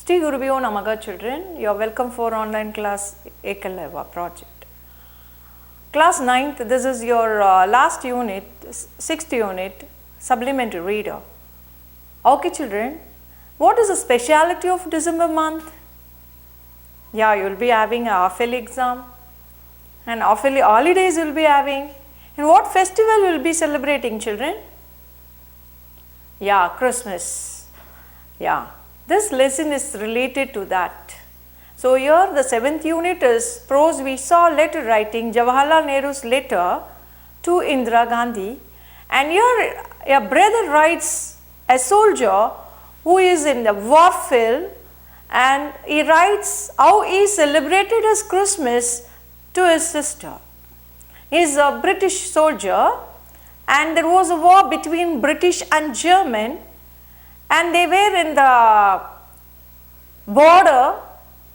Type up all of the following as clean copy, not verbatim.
Sri Gurubhyo Namaha children, you are welcome for online class Ekalaiva project. Class 9th, this is your last unit, 6th unit, supplementary reader. Okay children, what is the speciality of December month? Yeah, you will be having a half-yearly exam and half-yearly holidays you will be having. And what festival you will be celebrating children? Yeah, Christmas. Yeah. This lesson is related to that. So here the 7th unit is prose. We saw letter writing, Jawaharlal Nehru's letter to Indira Gandhi, and here a brother writes a soldier who is in the war field, and he writes how he celebrated his Christmas to his sister. He is a British soldier and there was a war between British and German, and they were in the border,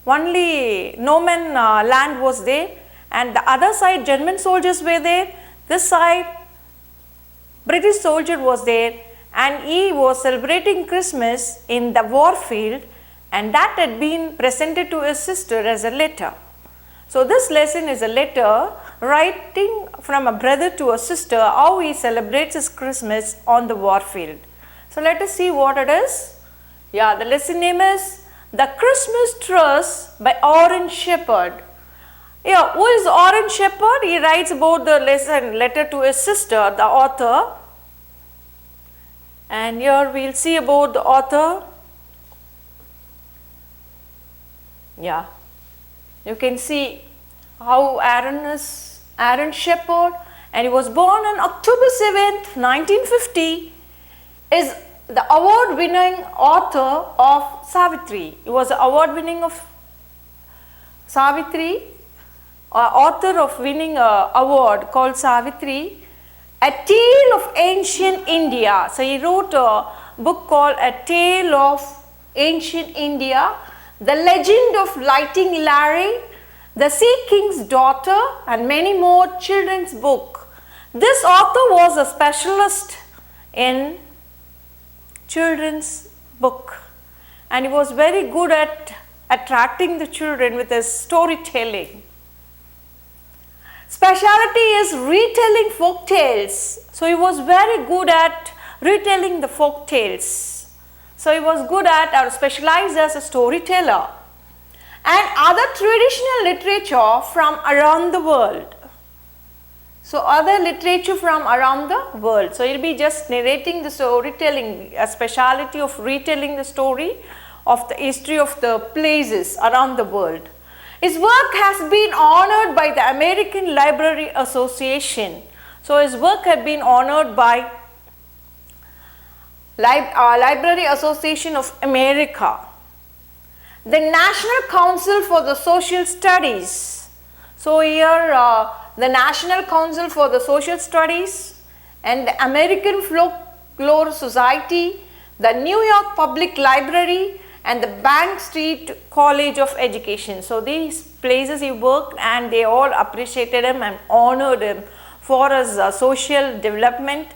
only no man land was there, and the other side German soldiers were there, this side British soldier was there, and he was celebrating Christmas in the war field, and that had been presented to his sister as a letter. So this lesson is a letter writing from a brother to a sister how he celebrates his Christmas on the war field. So let us see what it is. Yeah, the lesson name is The Christmas Truce by Orange Shepherd. Yeah, who is Orange Shepherd? He writes about the letter to his sister, the author. And here we will see about the author. Yeah, you can see how Aaron Shepherd, and he was born on October 7th, 1950, is the award-winning author of Savitri. He was the award-winning of Savitri, author of winning an award called Savitri, A Tale of Ancient India. So he wrote a book called A Tale of Ancient India, The Legend of Lighting Larry, The Sea King's Daughter, and many more children's books. This author was a specialist in children's book, and he was very good at attracting the children with his storytelling. Speciality is retelling folk tales. So he was very good at retelling the folk tales. So he was good at or specialized as a storyteller, and other traditional literature from around the world. So other literature from around the world. So he'll be just narrating the storytelling, a speciality of retelling the story of the history of the places around the world. His work has been honored by the American Library Association. So his work has been honored by Library Association of America, the National Council for the Social Studies. So here the National Council for the Social Studies and the American Folklore Society, the New York Public Library, and the Bank Street College of Education. So these places he worked, and they all appreciated him and honored him for his social development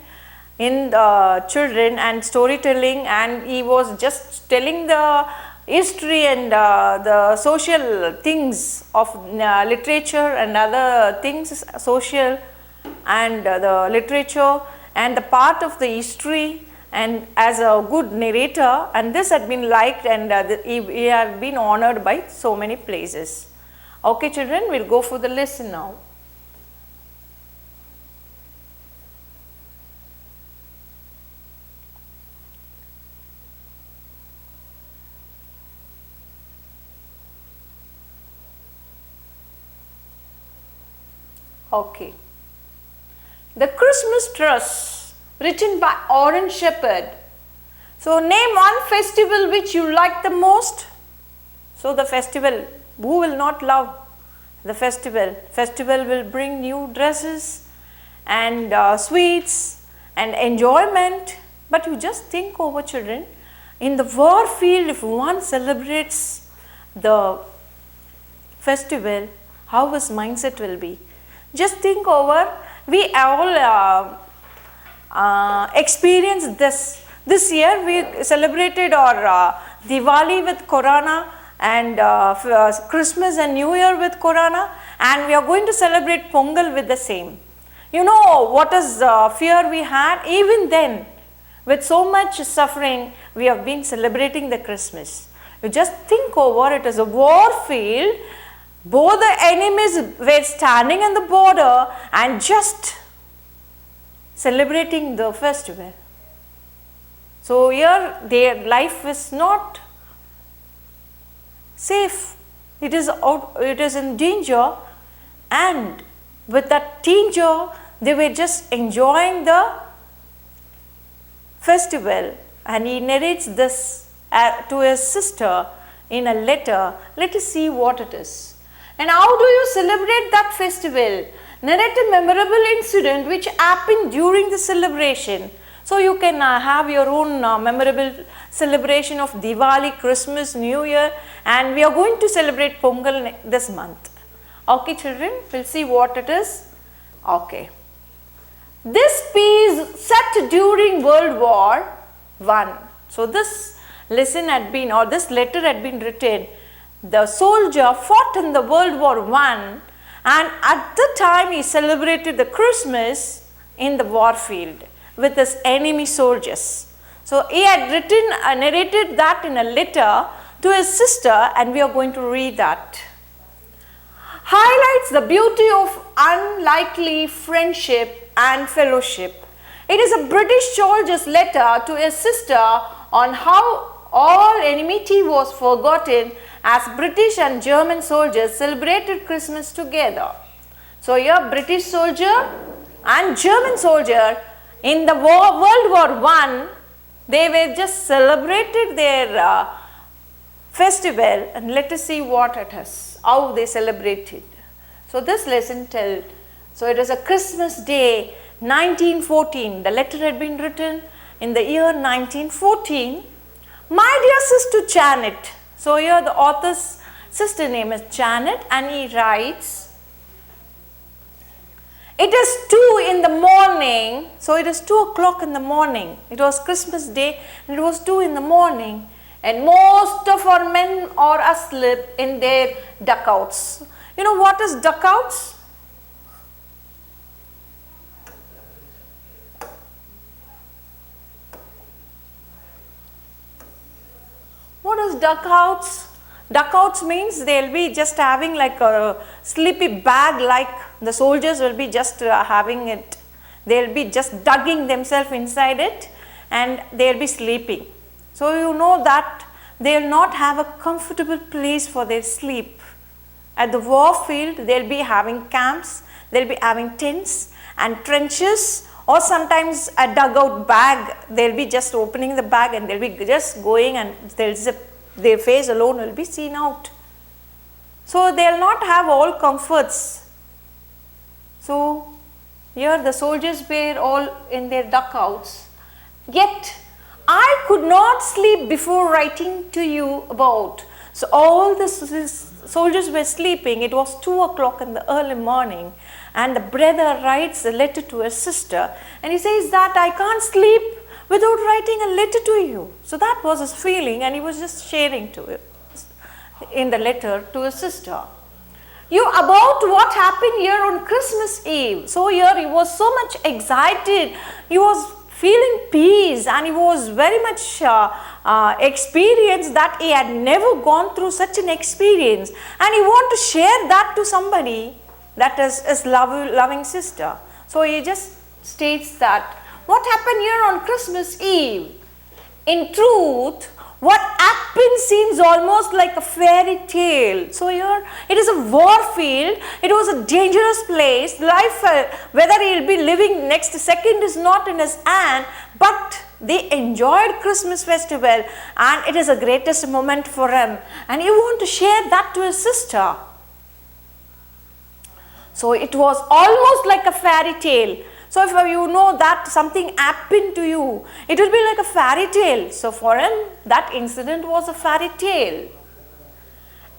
in the children and storytelling, and he was just telling the history and the social things of literature and other things, social and the literature and the part of the history, and as a good narrator, and this had been liked, and he had been honored by so many places. Okay children, we will go for the lesson now. Okay. The Christmas Truce, written by Orange Shepherd. So name one festival which you like the most. So the festival, who will not love the festival? Festival will bring new dresses and sweets and enjoyment. But you just think over children, in the war field, if one celebrates the festival, how his mindset will be. Just think over, we all experienced this. This year we celebrated our Diwali with Corona and Christmas and New Year with Corona, and we are going to celebrate Pongal with the same. You know what is fear we had? Even then, with so much suffering, we have been celebrating the Christmas. You just think over it as a war field. Both the enemies were standing on the border and just celebrating the festival. So here their life is not safe. It is in danger, and with that danger, they were just enjoying the festival. And he narrates this to his sister in a letter. Let us see what it is. And how do you celebrate that festival? Narrate a memorable incident which happened during the celebration. So you can have your own memorable celebration of Diwali, Christmas, New Year, and we are going to celebrate Pongal this month. Okay children, we'll see what it is. Okay. This piece set during World War I. So this lesson had been, or this letter had been written. The soldier fought in the World War I, and at the time he celebrated the Christmas in the war field with his enemy soldiers. So he had narrated that in a letter to his sister, and we are going to read that. Highlights the beauty of unlikely friendship and fellowship. It is a British soldier's letter to his sister on how all enmity was forgotten as British and German soldiers celebrated Christmas together. So here British soldier and German soldier in the World War I, they were just celebrated their festival, and let us see what it is, how they celebrated. So this lesson tells, so it is a Christmas day 1914, the letter had been written in the year 1914. My dear sister Janet. So here the author's sister name is Janet, and he writes, it is 2 in the morning. So it is 2 o'clock in the morning. It was Christmas day and it was 2 in the morning, and most of our men are asleep in their dugouts. You know what is dugouts? What is dugouts? Dugouts means they'll be just having like a sleepy bag, like the soldiers will be just having it. They'll be just dugging themselves inside it and they'll be sleeping. So you know that they'll not have a comfortable place for their sleep. At the war field, they'll be having camps, they'll be having tents and trenches, or sometimes a dugout bag. They'll be just opening the bag and they'll be just going, and their face alone will be seen out. So they'll not have all comforts. So here the soldiers were all in their dugouts. Yet I could not sleep before writing to you about. So all the soldiers were sleeping. It was 2 o'clock in the early morning, and the brother writes a letter to his sister, and he says that I can't sleep without writing a letter to you. So that was his feeling, and he was just sharing to it in the letter to his sister. You about what happened here on Christmas Eve. So here he was so much excited. He was feeling peace, and he was very much experienced that he had never gone through such an experience, and he wanted to share that to somebody, that is his loving sister. So he just states that what happened here on Christmas Eve. In truth, what happened seems almost like a fairy tale. So here it is a war field. It was a dangerous place. Life, whether he will be living next second is not in his hand, but they enjoyed Christmas festival, and it is the greatest moment for him, and he want to share that to his sister. So it was almost like a fairy tale. So if you know that something happened to you, it will be like a fairy tale. So for him, that incident was a fairy tale.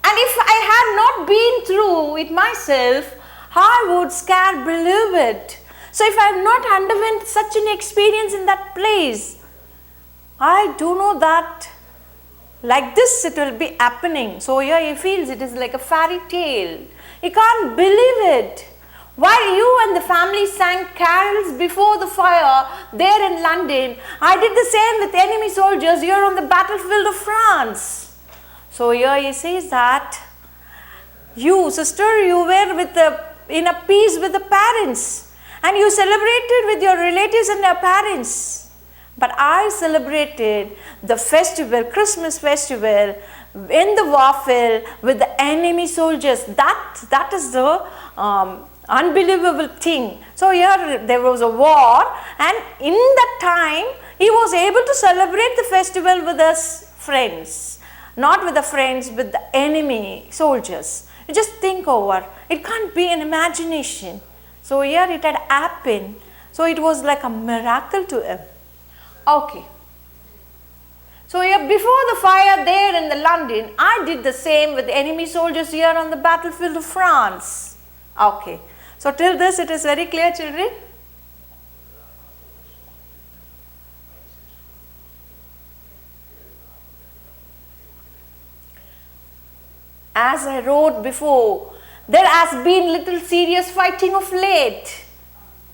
And if I had not been through it myself, I would scarce believe it. So if I have not underwent such an experience in that place, I do know that like this it will be happening. So here he feels it is like a fairy tale. He can't believe it. While you and the family sang carols before the fire there in London, I did the same with enemy soldiers here on the battlefield of France. So here he says that you, sister, you were in a peace with the parents and you celebrated with your relatives and your parents. But I celebrated the festival, Christmas festival, in the warfare with the enemy soldiers. That is the unbelievable thing. So here there was a war, and in that time he was able to celebrate the festival with his friends. Not with the friends, with the enemy soldiers. You just think over. It can't be an imagination. So here it had happened. So it was like a miracle to him. Okay. So here before the fire there in the London, I did the same with the enemy soldiers here on the battlefield of France. Okay. So till this it is very clear, children? As I wrote before, there has been little serious fighting of late.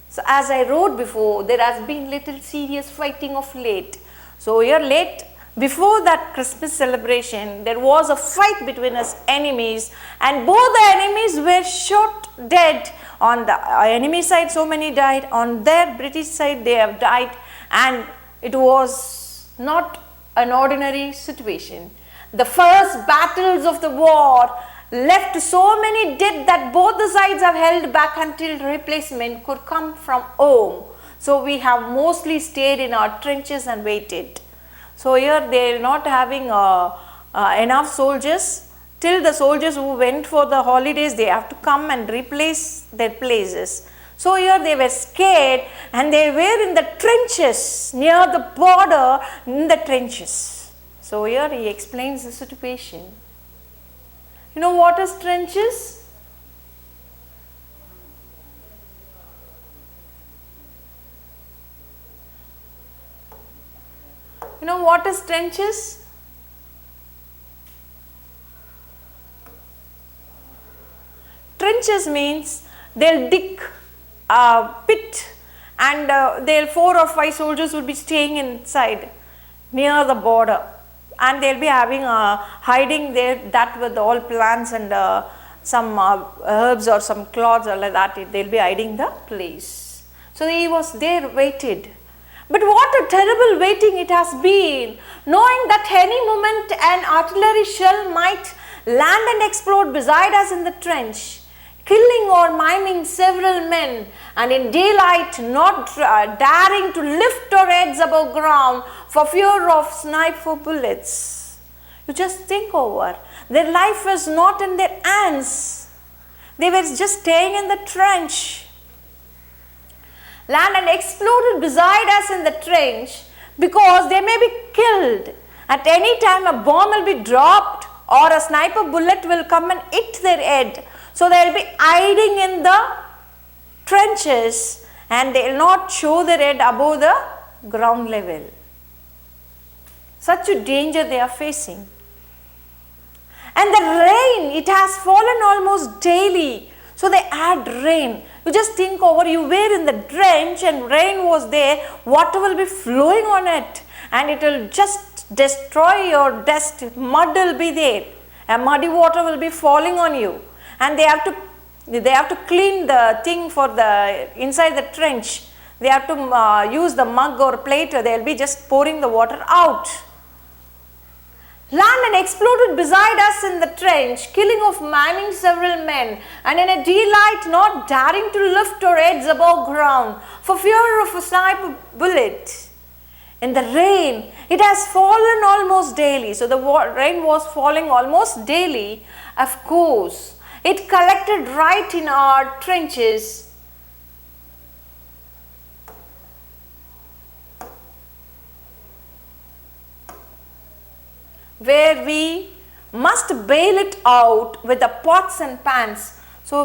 So as I wrote before, there has been little serious fighting of late. So here late, before that Christmas celebration, there was a fight between us enemies, and both the enemies were shot dead. On the enemy side, so many died. On their British side, they have died, and it was not an ordinary situation. The first battles of the war left so many dead that both the sides have held back until replacement could come from home. So we have mostly stayed in our trenches and waited. So here they are not having enough soldiers. Till the soldiers who went for the holidays, they have to come and replace their places. So here they were scared, and they were in the trenches, near the border, in the trenches. So here he explains the situation. You know what is trenches? You know what is trenches? Trenches means they'll dig a pit, and 4 or 5 soldiers will be staying inside near the border, and they'll be having hiding there, that with all plants and some herbs or some cloths or like that, they'll be hiding the place. So he was there, waited. But what a terrible waiting it has been, knowing that any moment an artillery shell might land and explode beside us in the trench, killing or maiming several men, and in daylight not daring to lift our heads above ground for fear of sniper bullets. You just think over. Their life was not in their hands. They were just staying in the trench. Land and exploded beside us in the trench because they may be killed. At any time a bomb will be dropped or a sniper bullet will come and hit their head. So they will be hiding in the trenches, and they will not show their head above the ground level. Such a danger they are facing. And the rain, it has fallen almost daily. So they had rain. You just think over, you were in the trench and rain was there, water will be flowing on it, and it will just destroy your dust. Mud will be there, and muddy water will be falling on you. And they have to clean the thing for the inside the trench. They have to use the mug or plate, or they will be just pouring the water out. Land and exploded beside us in the trench, killing of maiming several men, and in a daylight not daring to lift our heads above ground for fear of a sniper bullet. In the rain, it has fallen almost daily. So the rain was falling almost daily. Of course, it collected right in our trenches. Where we must bail it out with the pots and pans. So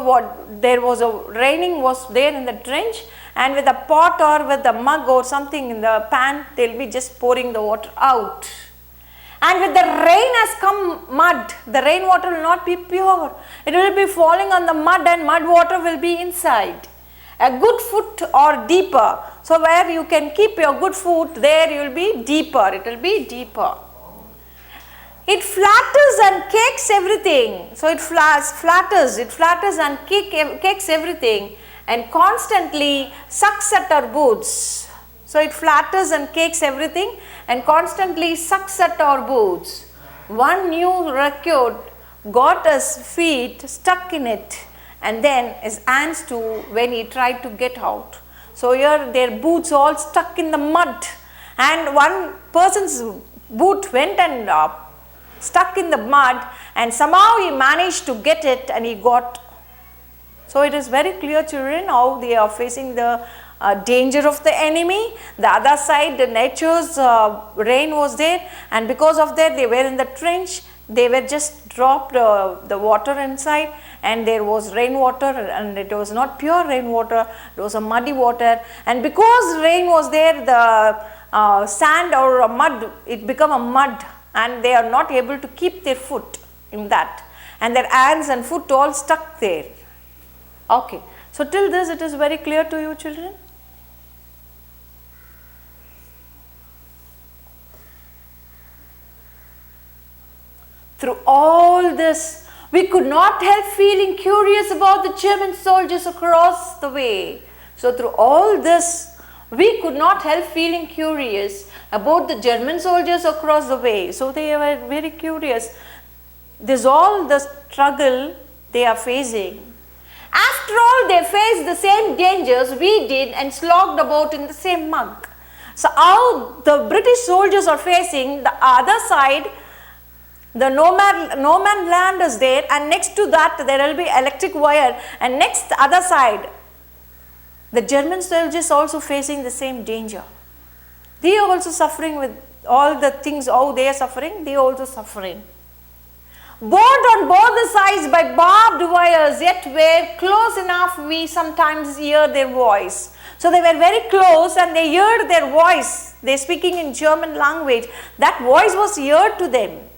there was a raining was there in the trench, and with a pot or with a mug or something in the pan, they'll be just pouring the water out. And with the rain has come mud, the rainwater will not be pure. It will be falling on the mud and mud water will be inside. A good foot or deeper. So where you can keep your good foot, there you will be deeper. It will be deeper. It flatters and cakes everything. So it flatters and cakes everything and constantly sucks at our boots. So it flatters and cakes everything and constantly sucks at our boots. One new record got his feet stuck in it and then his hands too when he tried to get out. So here their boots all stuck in the mud, and one person's boot went and stuck in the mud, and somehow he managed to get it and he got. So it is very clear, children, how they are facing the danger of the enemy. The other side, the nature's rain was there, and because of that they were in the trench. They were just dropped the water inside, and there was rainwater, and it was not pure rainwater, it was a muddy water. And because rain was there, the sand or mud, it became a mud, and they are not able to keep their foot in that, and their hands and foot all stuck there. Okay, so till this it is very clear to you, children? Through all this, we could not help feeling curious about the German soldiers across the way. So through all this, we could not help feeling curious about the German soldiers across the way. So they were very curious. This is all the struggle they are facing. After all, they faced the same dangers we did and slogged about in the same mug. So how the British soldiers are facing, the other side, the no man land is there, and next to that there will be electric wire, and next other side the German soldiers also facing the same danger. They are also suffering with all the things, how they are suffering, they are also suffering. Bored on both the sides by barbed wires, yet were close enough we sometimes hear their voice. So they were very close and they heard their voice. They are speaking in German language. That voice was heard to them.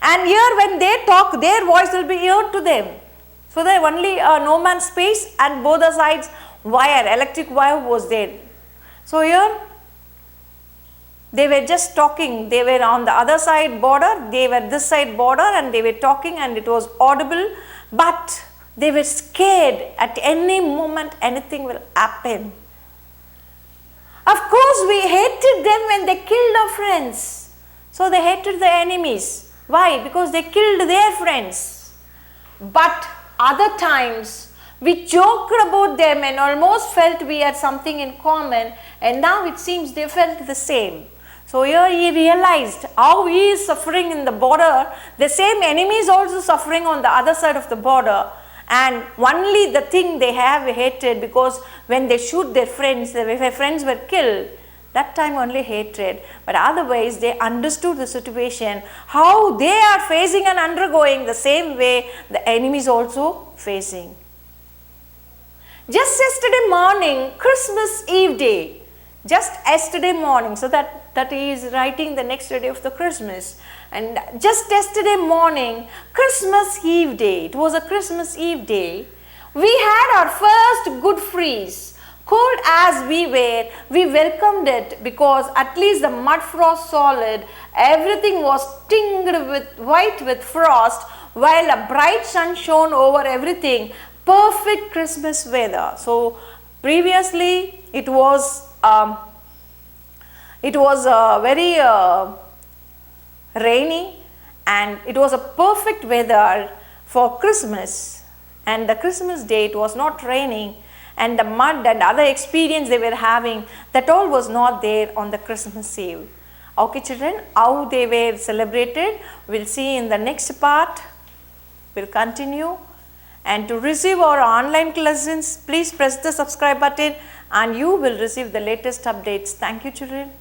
And here when they talk, their voice will be heard to them. So there only no man's space, and both the sides wire, electric wire was there. So here they were just talking, they were on the other side border, they were this side border, and they were talking and it was audible, but they were scared at any moment anything will happen. Of course we hated them when they killed our friends. So they hated the enemies. Why? Because they killed their friends. But other times we joked about them and almost felt we had something in common, and now it seems they felt the same. So here he realized how he is suffering in the border, the same enemy is also suffering on the other side of the border, and only the thing they have hated, because when they shoot their friends, if their friends were killed, that time only hatred, but otherwise they understood the situation, how they are facing and undergoing the same way the enemy is also facing. Just yesterday morning, Christmas Eve day, just yesterday morning, so that he is writing the next day of the Christmas, and just yesterday morning, Christmas Eve day, it was a Christmas Eve day, we had our first good freeze. Cold as we were, we welcomed it because at least the mud frost solid, everything was tinged with white with frost, while a bright sun shone over everything. Perfect Christmas weather. So previously it was very rainy, and it was a perfect weather for Christmas, and the Christmas day it was not raining, and the mud and other experience they were having, that all was not there on the Christmas Eve. Okay children, how they were celebrated, we will see in the next part. We will continue, and to receive our online lessons, please press the subscribe button and you will receive the latest updates. Thank you children.